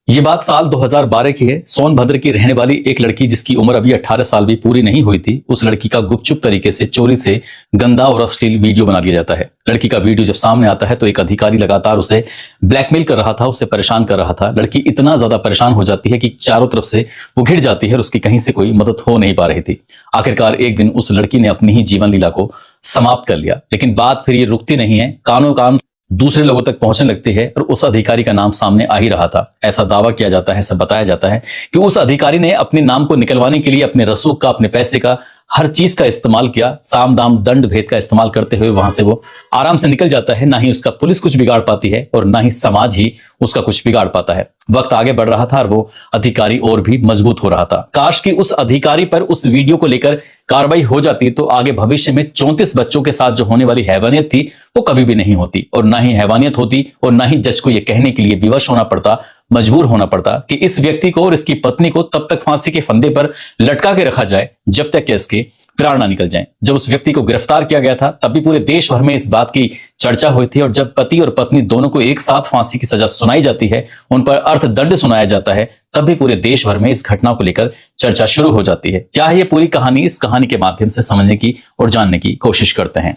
ये बात साल 2012 की है। सोनभद्र की रहने वाली एक लड़की, जिसकी उम्र अभी 18 साल भी पूरी नहीं हुई थी, उस लड़की का गुपचुप तरीके से चोरी से गंदा और अश्लील वीडियो बना दिया जाता है। लड़की का वीडियो जब सामने आता है तो एक अधिकारी लगातार उसे ब्लैकमेल कर रहा था, उसे परेशान कर रहा था। लड़की इतना ज्यादा परेशान हो जाती है कि चारों तरफ से वो घिर जाती है और उसकी कहीं से कोई मदद हो नहीं पा रही थी। आखिरकार एक दिन उस लड़की ने अपनी ही जीवन लीला को समाप्त कर लिया। लेकिन बात फिर ये रुकती नहीं है, कानों कान दूसरे लोगों तक पहुंचने लगती है और उस अधिकारी का नाम सामने आ ही रहा था। ऐसा दावा किया जाता है, ऐसा बताया जाता है कि उस अधिकारी ने अपने नाम को निकलवाने के लिए अपने रसूख का, अपने पैसे का, हर चीज का इस्तेमाल किया। साम दाम दंड भेद का इस्तेमाल करते हुए वहां से वो आराम से निकल जाता है। ना ही उसका पुलिस कुछ बिगाड़ पाती है और ना ही समाज ही उसका कुछ बिगाड़ पाता है। वक्त आगे बढ़ रहा था और वो अधिकारी और भी मजबूत हो रहा था। काश कि उस अधिकारी पर उस वीडियो को लेकर कार्रवाई हो जाती तो आगे भविष्य में 34 बच्चों के साथ जो होने वाली हैवानियत थी वो कभी भी नहीं होती, और ना ही हैवानियत होती और ना ही जज को यह कहने के लिए विवश होना पड़ता, मजबूर होना पड़ता कि इस व्यक्ति को और इसकी पत्नी को तब तक फांसी के फंदे पर लटका के रखा जाए जब तक कि इसके प्राण ना निकल जाएं। जब उस व्यक्ति को गिरफ्तार किया गया था तब भी पूरे देश भर में इस बात की चर्चा हुई थी, और जब पति और पत्नी दोनों को एक साथ फांसी की सजा सुनाई जाती है, उन पर अर्थदंड सुनाया जाता है, तब भी पूरे देश भर में इस घटना को लेकर चर्चा शुरू हो जाती है। क्या है ये पूरी कहानी? इस कहानी के माध्यम से समझने की और जानने की कोशिश करते हैं।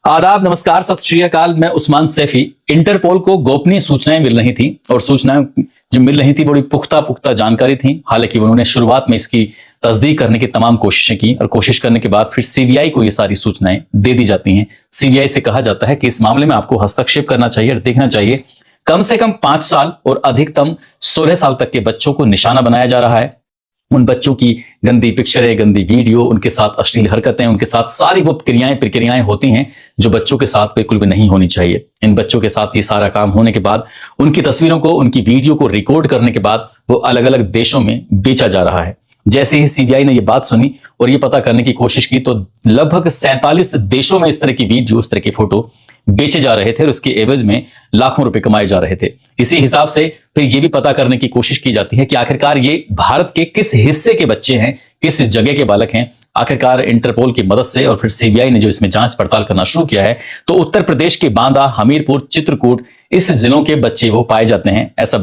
आदाब, नमस्कार, सत श्री अकाल। मैं उस्मान सैफी। इंटरपोल को गोपनीय सूचनाएं मिल रही थी और सूचनाएं जो मिल रही थी बड़ी पुख्ता जानकारी थी। हालांकि उन्होंने शुरुआत में इसकी तस्दीक करने की तमाम कोशिशें की और कोशिश करने के बाद फिर सीबीआई को ये सारी सूचनाएं दे दी जाती हैं। सीबीआई से कहा जाता है कि इस मामले में आपको हस्तक्षेप करना चाहिए और देखना चाहिए। कम से कम 5 साल और अधिकतम 16 साल तक के बच्चों को निशाना बनाया जा रहा है। उन बच्चों की गंदी पिक्चरें, गंदी वीडियो, उनके साथ अश्लील हरकतें, उनके साथ सारी वो प्रक्रियाएं होती हैं जो बच्चों के साथ बिल्कुल भी नहीं होनी चाहिए। इन बच्चों के साथ ये सारा काम होने के बाद उनकी तस्वीरों को, उनकी वीडियो को रिकॉर्ड करने के बाद वो अलग अलग देशों में बेचा जा रहा है। जैसे ही सीबीआई ने ये बात सुनी और ये पता करने की कोशिश की तो लगभग 47 देशों में इस तरह की वीडियो, इस तरह की फोटो बेचे जा रहे थे और उसके एवज में लाखों रुपए कमाए जा रहे थे। इसी हिसाब से फिर ये भी पता करने की कोशिश की जाती है कि आखिरकार ये भारत के किस हिस्से के बच्चे हैं, किस जगह के बालक हैं। आखिरकार इंटरपोल की मदद से और फिर सीबीआई ने जो इसमें जांच पड़ताल करना शुरू किया है तो उत्तर प्रदेश के बांदा, हमीरपुर, चित्रकूट, इस जिलों के बच्चे वो पाए जाते हैं। ऐसा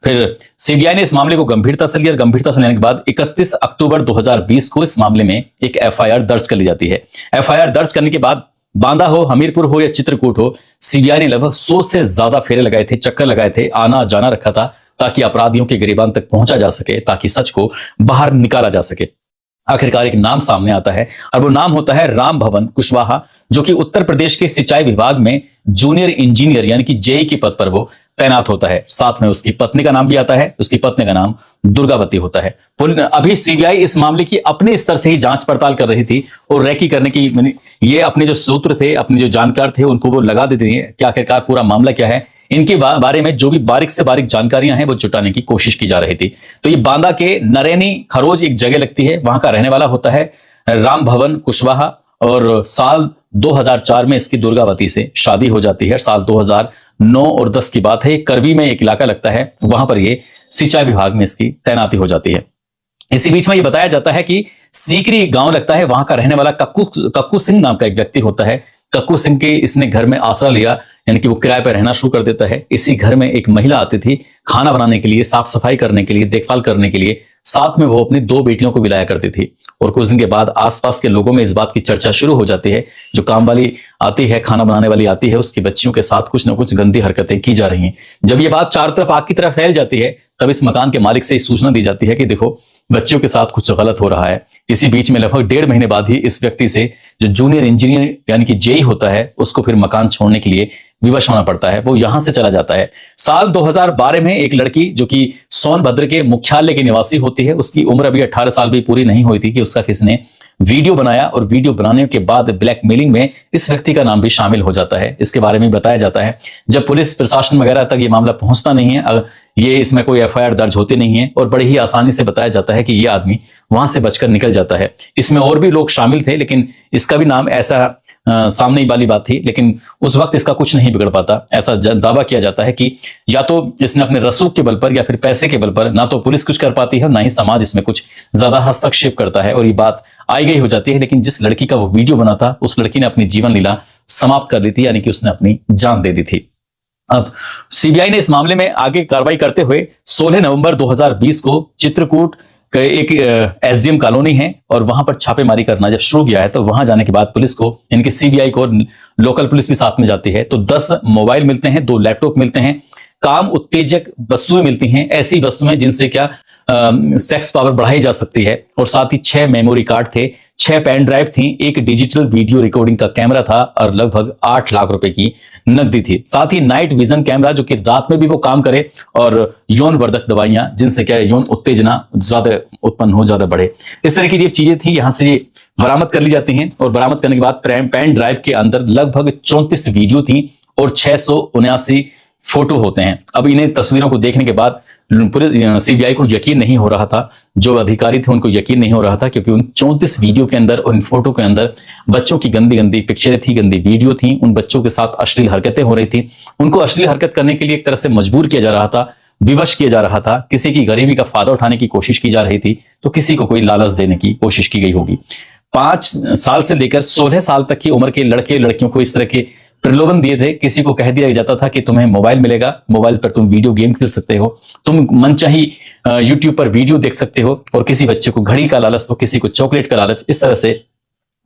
फिर सीबीआई ने इस मामले को गंभीरता से लिया और गंभीरता से लेने के बाद 31 अक्टूबर 2020 को इस मामले में एक एफआईआर दर्ज कर ली जाती है। एफआईआर दर्ज करने के बाद बांदा हो, हमीरपुर हो या चित्रकूट हो, सीबीआई ने लगभग 100 से ज्यादा फेरे लगाए थे, चक्कर लगाए थे, आना जाना रखा था ताकि अपराधियों के गिरेबान तक पहुंचा जा सके, ताकि सच को बाहर निकाला जा सके। आखिरकार एक नाम सामने आता है और वो नाम होता है राम भवन कुशवाहा, जो कि उत्तर प्रदेश के सिंचाई विभाग में जूनियर इंजीनियर यानी कि जेई के पद पर वो तैनात होता है। साथ में उसकी पत्नी का नाम भी आता है, उसकी पत्नी का नाम दुर्गावती होता है। अभी सीबीआई इस मामले की अपने स्तर से ही जांच पड़ताल कर रही थी और रेकी करने की ये अपने जो सूत्र थे, अपने जो जानकार थे, उनको वो लगा देते थे कि आखिरकार पूरा मामला क्या है। इनके बारे में जो भी बारीक से बारीक जानकारियां हैं वो जुटाने की कोशिश की जा रही थी। तो ये बांदा के नरेनी खरोज एक जगह लगती है, वहां का रहने वाला होता है राम भवन कुशवाहा, और साल 2004 में इसकी दुर्गावती से शादी हो जाती है। साल 2009 और 10 की बात है। करवी में एक इलाका लगता है, वहां पर ये सिंचाई विभाग में इसकी तैनाती हो जाती है। इसी बीच में ये बताया जाता है कि सीकरी गांव लगता है, वहां का रहने वाला कक्कू सिंह नाम का एक व्यक्ति होता है। कक्कू सिंह के इसने घर में आसरा लिया, यानी कि वो किराए पर रहना शुरू कर देता है। इसी घर में एक महिला आती थी खाना बनाने के लिए, साफ सफाई करने के लिए, देखभाल करने के लिए। साथ में वो अपनी 2 बेटियों को भी लाया करती थी। और कुछ दिन के बाद आसपास के लोगों में इस बात की चर्चा शुरू हो जाती है, जो काम वाली आती है, खाना बनाने वाली आती है, उसकी बच्चियों के साथ कुछ ना कुछ गंदी हरकतें की जा रही हैं। जब ये बात चारों तरफ आग की तरफ फैल जाती है तब इस मकान के मालिक से सूचना दी जाती है कि देखो बच्चियों के साथ कुछ गलत हो रहा है। इसी बीच में लगभग 1.5 महीने बाद ही इस व्यक्ति से, जो जूनियर इंजीनियर यानी कि जेई होता है, उसको फिर मकान छोड़ने के लिए विवश होना पड़ता है। वो यहां से चला जाता है। साल 2012 में एक लड़की जो कि सोनभद्र के मुख्यालय की निवासी होती है, उसकी उम्र अभी 18 साल भी पूरी नहीं हुई थी कि उसका किसने वीडियो बनाया, और वीडियो बनाने के बाद ब्लैकमेलिंग में इस व्यक्ति का नाम भी शामिल हो जाता है। इसके बारे में बताया जाता है जब पुलिस प्रशासन वगैरह तक ये मामला पहुंचता नहीं है, ये इसमें कोई एफआईआर दर्ज होती नहीं है, और बड़ी ही आसानी से बताया जाता है कि ये आदमी वहां से बचकर निकल जाता है। इसमें और भी लोग शामिल थे, लेकिन इसका भी नाम ऐसा सामने वाली बात थी, लेकिन उस वक्त इसका कुछ नहीं बिगड़ पाता। ऐसा दावा किया जाता है कि या तो इसने अपने रसूख के बल पर या फिर पैसे के बल पर ना तो पुलिस कुछ कर पाती है, ना ही समाज इसमें कुछ ज्यादा हस्तक्षेप करता है, और ये बात आई गई हो जाती है। लेकिन जिस लड़की का वो वीडियो बना था, उस लड़की ने अपनी जीवन लीला समाप्त कर ली थी, यानी कि उसने अपनी जान दे दी थी। अब सीबीआई ने इस मामले में आगे कार्रवाई करते हुए 16 नवंबर 2020 को चित्रकूट एक एसडीएम कॉलोनी है और वहां पर छापेमारी करना जब शुरू किया है तो वहां जाने के बाद पुलिस को, इनकी सीबीआई को, लोकल पुलिस भी साथ में जाती है, तो 10 मोबाइल मिलते हैं, 2 लैपटॉप मिलते हैं, काम उत्तेजक वस्तुएं मिलती हैं, ऐसी वस्तुएं जिनसे क्या सेक्स पावर बढ़ाई जा सकती है, और साथ ही 6 मेमोरी कार्ड थे, 6 पेन ड्राइव थी, एक डिजिटल वीडियो रिकॉर्डिंग का कैमरा था और लगभग 8 लाख रुपए की नकदी थी। साथ ही नाइट विजन कैमरा जो कि रात में भी वो काम करे, और यौन वर्धक दवाइयां जिनसे क्या यौन उत्तेजना ज्यादा उत्पन्न हो, ज्यादा बढ़े, इस तरह की जो चीजें थी यहां से ये बरामद कर ली जाती हैं। और बरामद करने के बाद पेन ड्राइव के अंदर लगभग 34 वीडियो थी और 679 फोटो होते हैं। अब इन्हें तस्वीरों को देखने के बाद पुलिस सीबीआई को यकीन नहीं हो रहा था, जो अधिकारी थे उनको यकीन नहीं हो रहा था, क्योंकि उन 34 वीडियो के अंदर और इन फोटो के अंदर बच्चों की गंदी गंदी पिक्चरें थी, गंदी वीडियो थी, उन बच्चों के साथ अश्लील हरकतें हो रही थी, उनको अश्लील हरकत करने के लिए एक तरह से मजबूर किया जा रहा था, विवश किया जा रहा था, किसी की गरीबी का फायदा उठाने की कोशिश की जा रही थी, तो किसी को कोई लालच देने की कोशिश की गई होगी। 5 साल से लेकर 16 साल तक की उम्र के लड़के लड़कियों को इस तरह के प्रलोभन दिए थे। किसी को कह दिया जाता था कि तुम्हें मोबाइल मिलेगा, मोबाइल पर तुम वीडियो गेम खेल सकते हो, तुम मनचाही यूट्यूब पर वीडियो देख सकते हो, और किसी बच्चे को घड़ी का लालच तो किसी को चॉकलेट का लालच, इस तरह से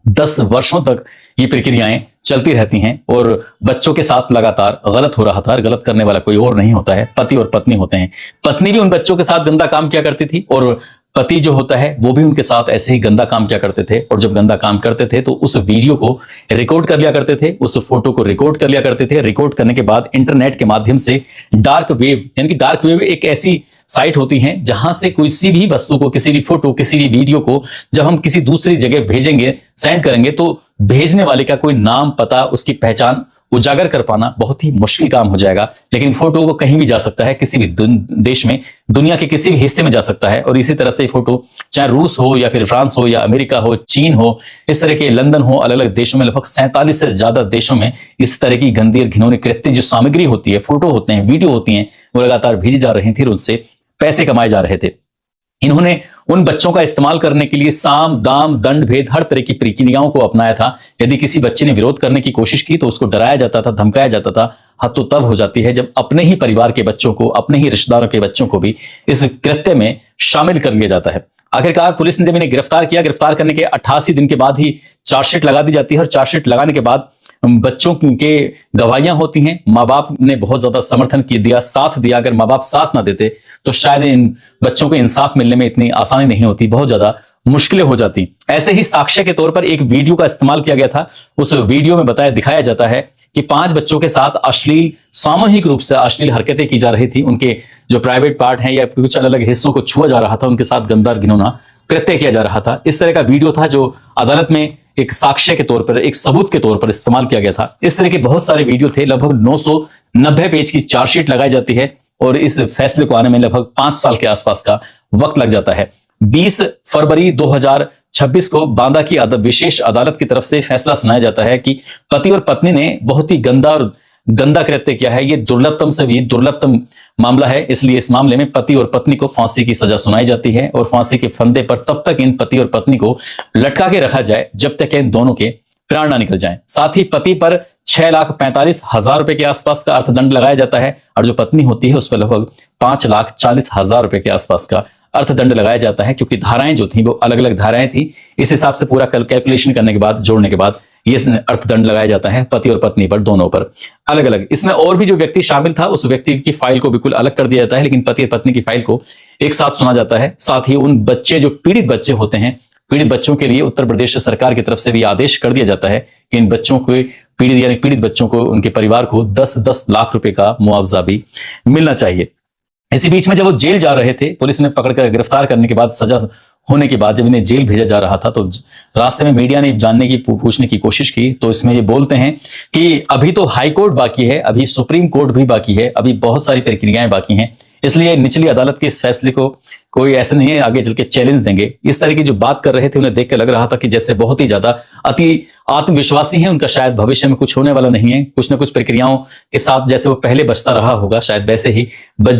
10 वर्षों तक ये प्रक्रियाएं चलती रहती हैं और बच्चों के साथ लगातार गलत हो रहा था। गलत करने वाला कोई और नहीं होता है, पति और पत्नी होते हैं। पत्नी भी उन बच्चों के साथ गंदा काम किया करती थी और पति जो होता है वो भी उनके साथ ऐसे ही गंदा काम किया करते थे, और जब गंदा काम करते थे तो उस वीडियो को रिकॉर्ड कर लिया करते थे, उस फोटो को रिकॉर्ड कर लिया करते थे। रिकॉर्ड करने के बाद इंटरनेट के माध्यम से डार्क वेब, यानी कि डार्क वेब एक ऐसी साइट होती है जहां से किसी भी वस्तु को, किसी भी फोटो, किसी भी वीडियो को जब हम किसी दूसरी जगह भेजेंगे, सेंड करेंगे, तो भेजने वाले का कोई नाम, पता, उसकी पहचान उजागर कर पाना बहुत ही मुश्किल काम हो जाएगा। लेकिन फोटो वो कहीं भी जा सकता है, किसी भी देश में, दुनिया के किसी भी हिस्से में जा सकता है। और इसी तरह से फोटो चाहे रूस हो या फिर फ्रांस हो या अमेरिका हो, चीन हो, इस तरह के लंदन हो, अलग अलग देशों में लगभग 47 से ज्यादा देशों में इस तरह की गंदी और घिनौनी कृत्य जो सामग्री होती है, फोटो होते हैं, वीडियो होती हैं, वो लगातार भेजी जा रही थी और उनसे पैसे कमाए जा रहे थे। इन्होंने उन बच्चों का इस्तेमाल करने के लिए साम, दाम, दंड, भेद, हर तरह की प्रक्रियाओं को अपनाया था। यदि किसी बच्चे ने विरोध करने की कोशिश की तो उसको डराया जाता था, धमकाया जाता था। हद तो तब हो जाती है जब अपने ही परिवार के बच्चों को, अपने ही रिश्तेदारों के बच्चों को भी इस कृत्य में शामिल कर लिया जाता है। आखिरकार पुलिस ने जब इन्हें गिरफ्तार किया, गिरफ्तार करने के 88 दिन के बाद ही चार्जशीट लगा दी जाती है, और चार्जशीट लगाने के बाद बच्चों के गवाहियां होती हैं। माँ बाप ने बहुत ज्यादा समर्थन दिया, साथ दिया। अगर माँ बाप साथ ना देते तो शायद इन बच्चों को इंसाफ मिलने में इतनी आसानी नहीं होती, बहुत ज्यादा मुश्किलें हो जाती। ऐसे ही साक्ष्य के तौर पर एक वीडियो का इस्तेमाल किया गया था। उस वीडियो में दिखाया जाता है कि 5 बच्चों के साथ अश्लील, सामूहिक रूप से अश्लील हरकतें की जा रही थी। उनके जो प्राइवेट पार्ट हैं या कुछ अलग अलग हिस्सों को छुआ जा रहा था, उनके साथ गंदा घिनौना कृत्य किया जा रहा था। इस तरह का वीडियो था जो अदालत में एक साक्ष्य के तौर पर, एक सबूत के तौर पर इस्तेमाल किया गया था। इस तरह के बहुत सारे वीडियो थे। लगभग 990 पेज की चार्जशीट लगाई जाती है और इस फैसले को आने में लगभग 5 साल के आसपास का वक्त लग जाता है। 20 फरवरी 2026 को बांदा की विशेष अदालत की तरफ से फैसला सुनाया जाता है कि पति और पत्नी ने बहुत ही गंदा कृत्य किया है। ये दुर्लभतम से भी दुर्लभतम मामला है, इसलिए इस मामले में पति और पत्नी को फांसी की सजा सुनाई जाती है। और फांसी के फंदे पर तब तक इन पति और पत्नी को लटका के रखा जाए जब तक इन दोनों के प्राण ना निकल जाएं। साथ ही पति पर 6,45,000 रुपए के आसपास का अर्थदंड लगाया जाता है, और जो पत्नी होती है उस पर लगभग 5,40,000 रुपए के आसपास का अर्थदंड लगाया जाता है, क्योंकि धाराएं जो थी वो अलग अलग धाराएं थी। इस हिसाब से पूरा कैलकुलेशन करने के बाद, जोड़ने के बाद ये अर्थदंड लगाया जाता है पति और पत्नी पर, दोनों पर अलग अलग। इसमें और भी जो व्यक्ति शामिल था उस व्यक्ति की फाइल को बिल्कुल अलग कर दिया जाता है, लेकिन पति और पत्नी की फाइल को एक साथ सुना जाता है। साथ ही उन बच्चे, जो पीड़ित बच्चे होते हैं, पीड़ित बच्चों के लिए उत्तर प्रदेश सरकार की तरफ से भी आदेश कर दिया जाता है कि इन बच्चों को, पीड़ित बच्चों को, उनके परिवार को 10-10 लाख रुपए का मुआवजा भी मिलना चाहिए। इसी बीच में जब वो जेल जा रहे थे, पुलिस ने पकड़कर गिरफ्तार करने के बाद, सजा होने के बाद जब इन्हें जेल भेजा जा रहा था, तो रास्ते में मीडिया ने जानने की, पूछने की कोशिश की, तो इसमें ये बोलते हैं कि अभी तो हाई कोर्ट बाकी है, अभी सुप्रीम कोर्ट भी बाकी है, अभी बहुत सारी प्रक्रियाएं बाकी हैं, इसलिए निचली अदालत के इस फैसले को कोई ऐसे नहीं है आगे चल के चैलेंज देंगे, इस तरह की जो बात कर रहे थे उन्हें देख के लग रहा था कि जैसे बहुत ही ज्यादा अति आत्मविश्वासी हैं, उनका शायद भविष्य में कुछ होने वाला नहीं है, कुछ ना कुछ प्रक्रियाओं के साथ जैसे वो पहले बचता रहा होगा शायद वैसे ही बच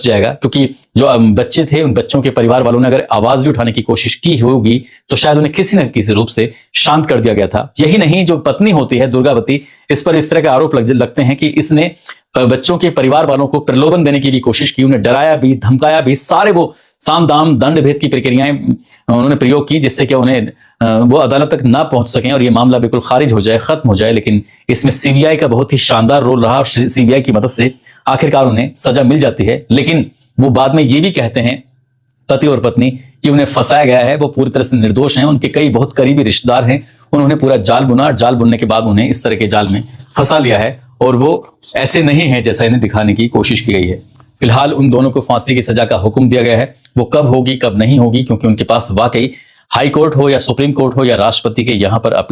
जाएगा। क्योंकि जो बच्चे थे उन बच्चों के परिवार वालों ने अगर आवाज भी उठाने की कोशिश की होगी तो शायद उन्हें किसी न किसी रूप से शांत कर दिया गया था। यही नहीं, जो पत्नी होती है दुर्गावती, इस पर इस तरह के आरोप लगते हैं कि इसने बच्चों के परिवार वालों को प्रलोभन देने की भी कोशिश की, उन्हें डराया भी, धमकाया भी, सारे वो साम दाम दंड भेद की प्रक्रियाएं उन्होंने प्रयोग की जिससे कि उन्हें वो अदालत तक ना पहुंच सकें और ये मामला बिल्कुल खारिज हो जाए, खत्म हो जाए। लेकिन इसमें सीबीआई का बहुत ही शानदार रोल रहा और सीबीआई की मदद से आखिरकार उन्हें सजा मिल जाती है। लेकिन वो बाद में ये भी कहते हैं पति और पत्नी कि उन्हें फंसाया गया है, वो पूरी तरह से निर्दोष हैं, उनके कई बहुत करीबी रिश्तेदार हैं, उन्होंने पूरा जाल बुना, जाल बुनने के बाद उन्हें इस तरह के जाल में फंसा लिया है और वो ऐसे नहीं है जैसा इन्हें दिखाने की कोशिश की गई है। फिलहाल उन दोनों को फांसी की सजा का हुक्म दिया गया है। वो कब होगी कब नहीं होगी, क्योंकि उनके पास वाकई हाई कोर्ट हो या सुप्रीम कोर्ट हो या राष्ट्रपति के यहाँ पर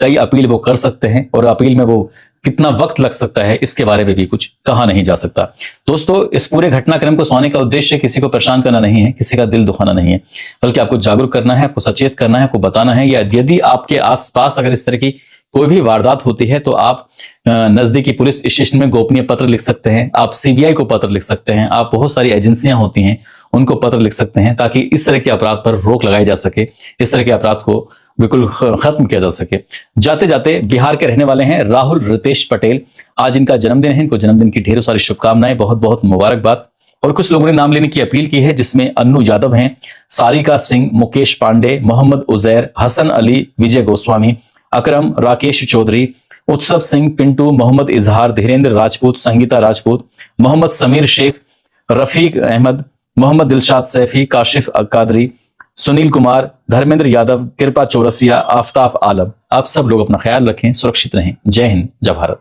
कई अपील वो कर सकते हैं और अपील में वो कितना वक्त लग सकता है इसके बारे में भी कुछ कहा नहीं जा सकता। दोस्तों, इस पूरे घटनाक्रम को सुनाने का उद्देश्य किसी को परेशान करना नहीं है, किसी का दिल दुखाना नहीं है, बल्कि आपको जागरूक करना है, आपको सचेत करना है, आपको बताना है। या यदि आपके आसपास अगर इस तरह की कोई भी वारदात होती है तो आप नजदीकी पुलिस स्टेशन में गोपनीय पत्र लिख सकते हैं, आप सीबीआई को पत्र लिख सकते हैं, आप बहुत सारी एजेंसियां होती हैं उनको पत्र लिख सकते हैं ताकि इस तरह के अपराध पर रोक लगाई जा सके, इस तरह के अपराध को बिल्कुल खत्म किया जा सके। जाते जाते बिहार के रहने वाले हैं राहुल रितेश पटेल, आज इनका जन्मदिन है, इनको जन्मदिन की ढेरों सारी शुभकामनाएं, बहुत बहुत मुबारकबाद। और कुछ लोगों ने नाम लेने की अपील की है जिसमें अन्नू यादव हैं, सारिका सिंह, मुकेश पांडे, मोहम्मद उजैर, हसन अली, विजय गोस्वामी, अकरम, राकेश चौधरी, उत्सव सिंह, पिंटू, मोहम्मद इजहार, धीरेन्द्र राजपूत, संगीता राजपूत, मोहम्मद समीर शेख, रफीक अहमद, मोहम्मद दिलशाद सैफी, काशिफ कादरी, सुनील कुमार, धर्मेंद्र यादव, कृपा चौरसिया, आफ्ताब आलम। आप सब लोग अपना ख्याल रखें, सुरक्षित रहें। जय हिंद, जय भारत।